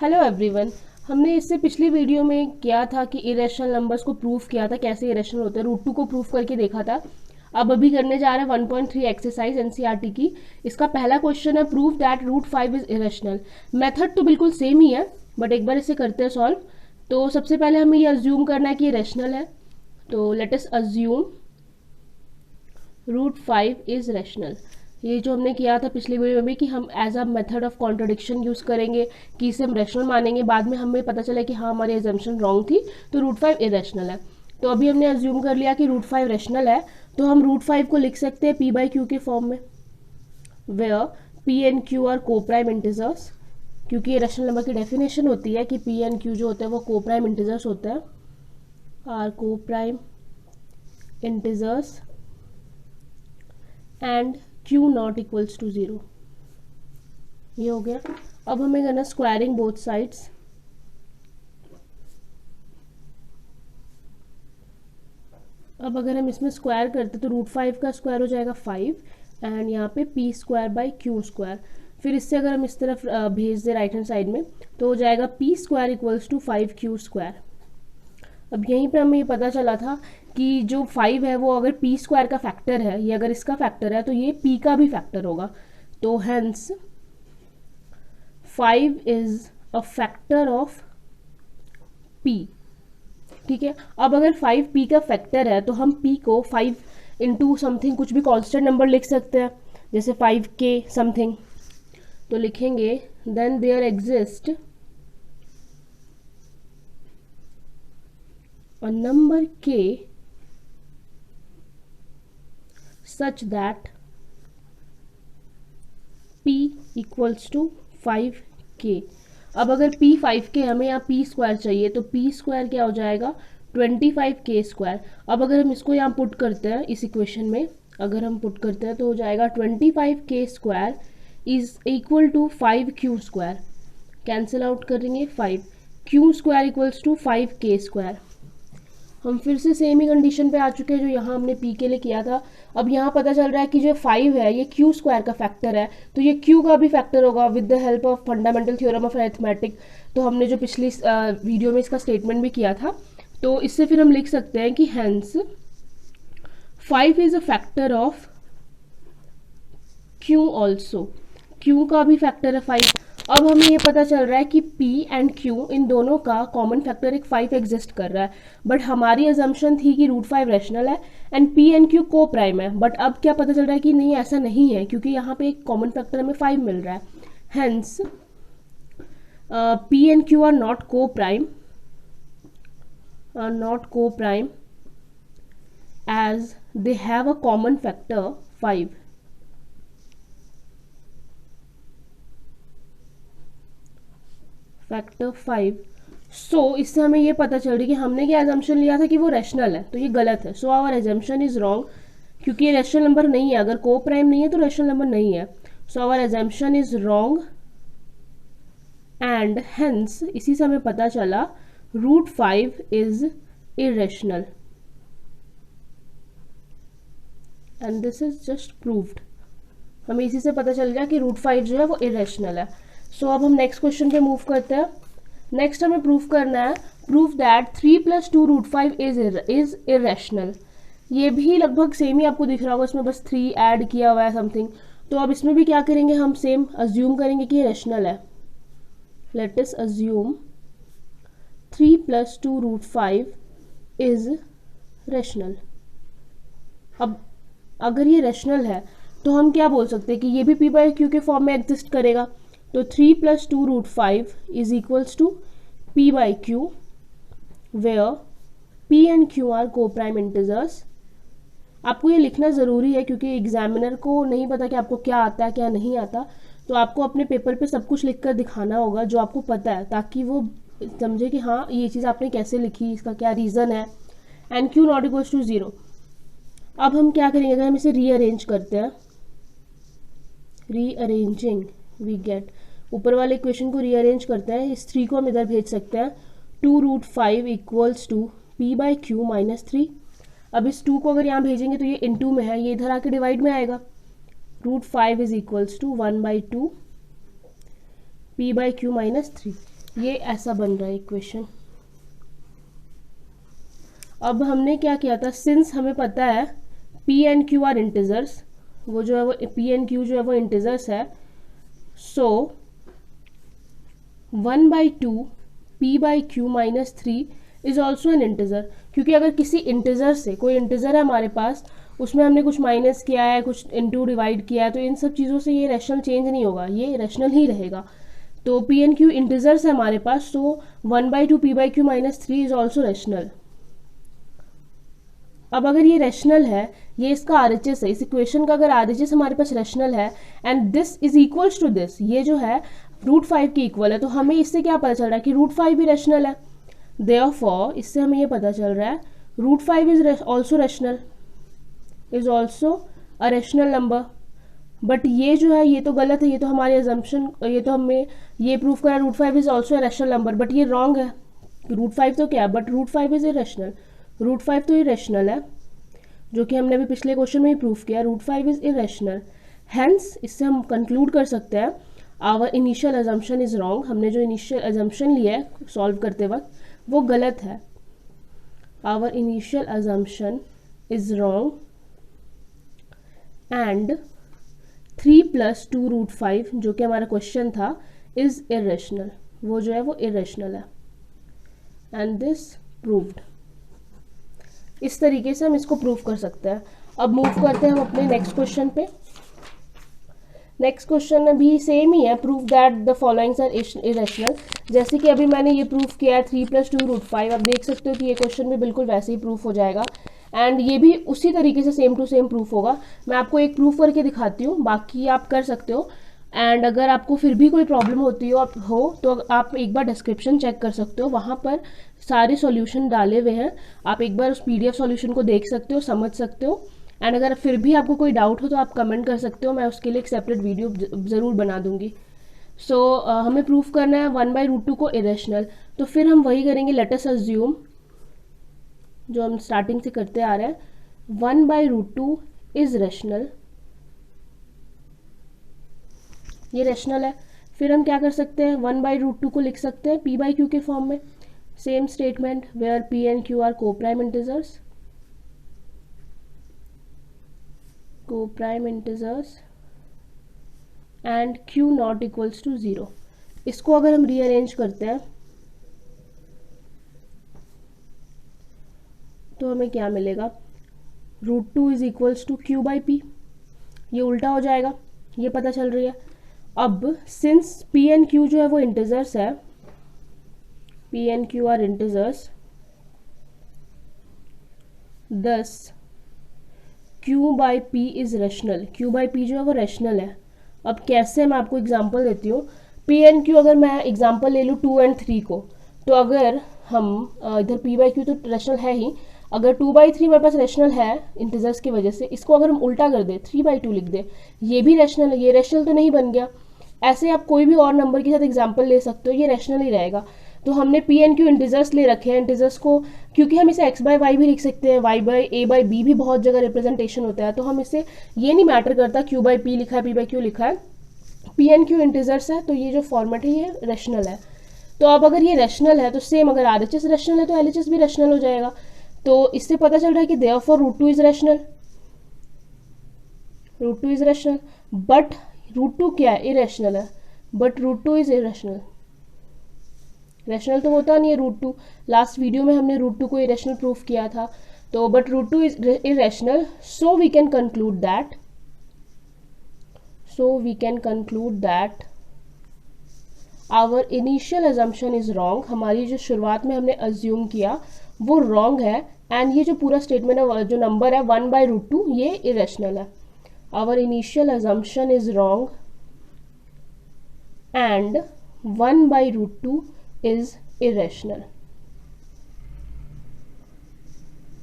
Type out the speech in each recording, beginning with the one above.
Hello everyone. हमने इससे पिछली वीडियो में किया था कि इरेशनल नंबर्स को प्रूफ किया था, कैसे इरेशनल होते हैं, रूट 2 को प्रूफ करके देखा था। अब अभी करने जा रहे हैं 1.3 एक्सरसाइज एनसीईआरटी की। इसका पहला क्वेश्चन है proof that root 5 is irrational. Method तो बिल्कुल सेम ही है, बट एक बार इसे करते हैं सॉल्व। तो सबसे पहले हमें ये अज्यूम करना है कि रेशनल है। तो let us assume root 5 is rational. ये जो हमने किया था पिछली वीडियो में भी कि हम as a method of contradiction use करेंगे कि इसे हम रेशनल मानेंगे, बाद में हमें पता चला कि हाँ हमारी एजम्पशन रॉन्ग थी, तो रूट 5 इरेशनल है। तो अभी हमने अज्यूम कर लिया कि रूट 5 रेशनल है, तो हम रूट 5 को लिख सकते हैं पी बाई क्यू के फॉर्म में, where P and Q are coprime integers. क्योंकि ये रेशनल नंबर की डेफिनेशन होती है कि पी एंड क्यू जो होते हैं वो को प्राइम इंटीजर्स होते हैं, are coprime integers and Q not equals to 0। ये हो गया। अब हमें करना स्क्वायरिंग बोथ साइड्स। अब अगर हम इसमें स्क्वायर करते तो रूट 5 का स्क्वायर हो जाएगा 5 एंड यहाँ पे P square by Q square. फिर इससे अगर हम इस तरफ भेज दें राइट हैंड साइड में तो हो जाएगा P square equals to 5Q square. अब यहीं पे हमें ये पता चला था कि जो 5 है वो अगर पी स्क्वायर का फैक्टर है, ये अगर इसका फैक्टर है तो ये पी का भी फैक्टर होगा। तो hence 5 is a factor of P. ठीक है। अब अगर 5 पी का फैक्टर है तो हम पी को 5 इंटू समथिंग कुछ भी कांस्टेंट नंबर लिख सकते हैं, जैसे 5K समथिंग। तो लिखेंगे then there exist a number k such that p equals to 5k। अब अगर p 5k हमें यहाँ p स्क्वायर चाहिए तो p स्क्वायर क्या हो जाएगा 25k स्क्वायर। अब अगर हम इसको यहाँ पुट करते हैं इस इक्वेशन में, अगर हम पुट करते हैं तो हो जाएगा 25k square is equal to 5Q square. Cancel out करेंगे 5Q square equals to 5k square. हम फिर से सेम ही कंडीशन पे आ चुके हैं जो यहाँ हमने पी के लिए किया था। अब यहाँ पता चल रहा है कि जो 5 है ये क्यू स्क्वायर का फैक्टर है, तो ये क्यू का भी फैक्टर होगा with the help of fundamental theorem of arithmetic. तो हमने जो पिछली वीडियो में इसका स्टेटमेंट भी किया था, तो इससे फिर हम लिख सकते हैं कि hence 5 is a factor of Q also. Q का भी फैक्टर है 5। अब हमें ये पता चल रहा है कि P एंड Q इन दोनों का कॉमन फैक्टर एक 5 एग्जिस्ट कर रहा है, बट हमारी अजम्पशन थी कि रूट 5 रैशनल है एंड P एंड Q को प्राइम है। बट अब क्या पता चल रहा है कि नहीं, ऐसा नहीं है, क्योंकि यहाँ पे एक कॉमन फैक्टर हमें 5 मिल रहा है। Hence P and Q are not coprime as they have a common factor 5। Factor 5। So इससे हमें ये पता चल रही है कि हमने क्या एजम्पशन लिया था कि वो रैशनल है, तो ये गलत है। So our assumption is wrong, क्योंकि ये रैशनल नंबर नहीं है। अगर को प्राइम नहीं है तो रैशनल नंबर नहीं है। So our assumption is wrong and hence इसी से हमें पता चला root 5 is irrational and this is just proved. हमें इसी से पता चल गया कि रूट 5 जो है वो इरेशनल है। सो अब हम नेक्स्ट क्वेश्चन पे मूव करते हैं। नेक्स्ट हमें प्रूफ करना है proof that 3 + 2 root 5 is irrational. ये भी लगभग सेम ही आपको दिख रहा होगा, इसमें बस 3 ऐड किया हुआ है समथिंग। तो अब इसमें भी क्या करेंगे, हम सेम अज्यूम करेंगे कि ये रेशनल है। Let us assume 3 + 2 root 5 is rational. अब अगर ये रेशनल है तो हम क्या बोल सकते हैं कि ये भी पी बाई क्यू के फॉर्म में एग्जिस्ट करेगा। तो 3 + 2 root 5 is equals to P by Q, where P and Q are coprime integers. आपको ये लिखना ज़रूरी है क्योंकि एग्जामिनर को नहीं पता कि आपको क्या आता है क्या नहीं आता, तो आपको अपने पेपर पे सब कुछ लिख कर दिखाना होगा जो आपको पता है, ताकि वो समझे कि हाँ ये चीज़ आपने कैसे लिखी, इसका क्या रीज़न है। And Q not equals to 0। अब हम क्या करेंगे, अगर हम इसे रीअरेंज करते हैं, रीअरेंजिंग वी गेट, ऊपर वाले इक्वेशन को रीअरेंज करते हैं, इस 3 को हम इधर भेज सकते हैं। 2 root 5 equals to P by Q minus 3। अब इस 2 को अगर यहाँ भेजेंगे तो ये इनटू में है, ये इधर आके डिवाइड में आएगा। Root 5 is equals to 1/2 p/q - 3। ये ऐसा बन रहा है इक्वेशन। अब हमने क्या किया था, सिंस हमें पता है P and Q are integers, वो जो है वो P एंड Q जो है वो इंटीजर्स है, सो 1/2 P/Q minus 3 is also an integer. क्योंकि अगर किसी इंटीजर से, कोई इंटीजर है हमारे पास, उसमें हमने कुछ माइनस किया है, कुछ इनटू डिवाइड किया है, तो इन सब चीज़ों से ये रैशनल चेंज नहीं होगा, ये रैशनल ही रहेगा। तो P एंड Q इंटीजर्स है हमारे पास, सो 1/2 P/Q minus 3 is also rational. अब अगर ये रैशनल है, ये इसका RHS है, इस इक्वेशन का अगर RHS हमारे पास रैशनल है and this is equals to this, ये जो है √5 के इक्वल है, तो हमें इससे क्या पता चल रहा है कि √5 भी रैशनल है। देयरफॉर इससे हमें ये पता चल रहा है √5 is also rational, is also a rational number. But ये जो है ये तो गलत है, ये तो हमारी अजम्पशन, ये तो हमें ये प्रूव करा √5 is also a rational number, but ये रॉन्ग है। √5 तो क्या, बट √5 इज इरेशनल, √5 तो इरेशनल है, जो कि हमने अभी पिछले क्वेश्चन में ही प्रूव किया, √5 इज इरेशनल। हेंस इससे हम कंक्लूड कर सकते हैं our initial assumption is wrong, हमने जो इनिशियल अजम्पशन लिया है सॉल्व करते वक्त वो गलत है। Our initial assumption is wrong and 3 + 2 √5 जो कि हमारा क्वेश्चन था इज इरेशनल, वो जो है वो इरेशनल है एंड दिस प्रूव्ड। इस तरीके से हम इसको प्रूव कर सकते हैं। अब मूव करते हैं हम अपने नेक्स्ट क्वेश्चन पे। नेक्स्ट क्वेश्चन भी सेम ही है, prove that the followings are irrational. जैसे कि अभी मैंने ये प्रूव किया है 3 + 2 √5, आप देख सकते हो कि ये क्वेश्चन भी बिल्कुल वैसे ही प्रूफ हो जाएगा एंड ये भी उसी तरीके से सेम टू सेम प्रूफ होगा। मैं आपको एक प्रूफ करके दिखाती हूँ, बाकी आप कर सकते हो। एंड अगर आपको फिर भी कोई प्रॉब्लम होती हो तो आप एक बार डिस्क्रिप्शन चेक कर सकते हो, वहाँ पर सारे सॉल्यूशन डाले हुए हैं, आप एक बार उस PDF सॉल्यूशन को देख सकते हो, समझ सकते हो। एंड अगर फिर भी आपको कोई डाउट हो तो आप कमेंट कर सकते हो, मैं उसके लिए एक सेपरेट वीडियो ज़रूर बना दूंगी। सो हमें प्रूफ करना है 1/√2 को इरेशनल, तो फिर हम वही करेंगे, लेट अस अज्यूम जो हम स्टार्टिंग से करते आ रहे हैं, 1/√2 इज रैशनल, ये रैशनल है। फिर हम क्या कर सकते हैं, 1/√2 को लिख सकते हैं P/Q के फॉर्म में, same statement where P and Q are coprime integers, coprime integers and Q not equals to 0। इसको अगर हम रीअरेंज करते हैं तो हमें क्या मिलेगा, √2 इज इक्वल्स टू Q/P, ये उल्टा हो जाएगा, ये पता चल रही है। अब सिंस P एंड Q जो है वो इंटीजर्स है, P and Q are integers, thus Q/P is rational, Q/P जो है वो रैशनल है। अब कैसे, मैं आपको एग्जांपल देती हूँ। P एंड Q अगर मैं एग्जांपल ले लूँ 2 और 3 को, तो अगर हम इधर P/Q तो रैशनल है ही, अगर 2/3 हमारे पास रैशनल है इंटीजर्स की वजह से, इसको अगर हम उल्टा कर दें 3/2 लिख दें, ये भी रैशनल है, ये रैशनल तो नहीं बन गया। ऐसे आप कोई भी और नंबर के साथ एग्जांपल ले सकते हो, ये रैशनल ही रहेगा। तो हमने P एंड Q इंटीजर्स ले रखे हैं, इंटीजर्स को, क्योंकि हम इसे x/y भी लिख सकते हैं, y/a/b भी बहुत जगह रिप्रेजेंटेशन होता है, तो हम इसे, ये नहीं मैटर करता Q/P लिखा है P/Q लिखा है, P एंड Q इंटीजर्स है, तो ये जो फॉर्मेट है ये रैशनल है। तो अब अगर ये रैशनल है तो सेम, अगर RHS रैशनल है तो LHS भी रैशनल हो जाएगा। तो इससे पता चल रहा है कि therefore √2 is rational, √2 is rational, but √2 क्या है, इरेशनल है, बट √2 इज इरेशनल। रैशनल तो होता नहीं है √2, लास्ट वीडियो में हमने √2 को इरेशनल प्रूफ किया था, तो but √2 is irrational, so we can conclude that our initial assumption is wrong, हमारी जो शुरुआत में हमने अज्यूम किया वो रॉन्ग है, एंड ये जो पूरा स्टेटमेंट है, जो नंबर है 1/√2, ये इरेशनल है। Our initial assumption is wrong and 1/√2 is irrational,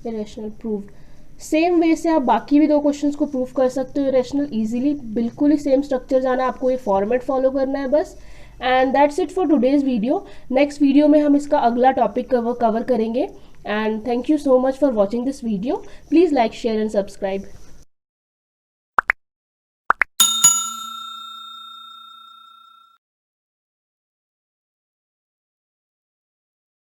irrational proved. Same way से आप बाकी भी 2 क्वेश्चंस को प्रूव कर सकते हो इरेशनल इजीली, बिल्कुल ही सेम स्ट्रक्चर जाना है, आपको ये फॉर्मेट फॉलो करना है बस। And that's it for today's video. Next video में हम इसका अगला टॉपिक कवर करेंगे। And thank you so much for watching this video. Please like, share and subscribe.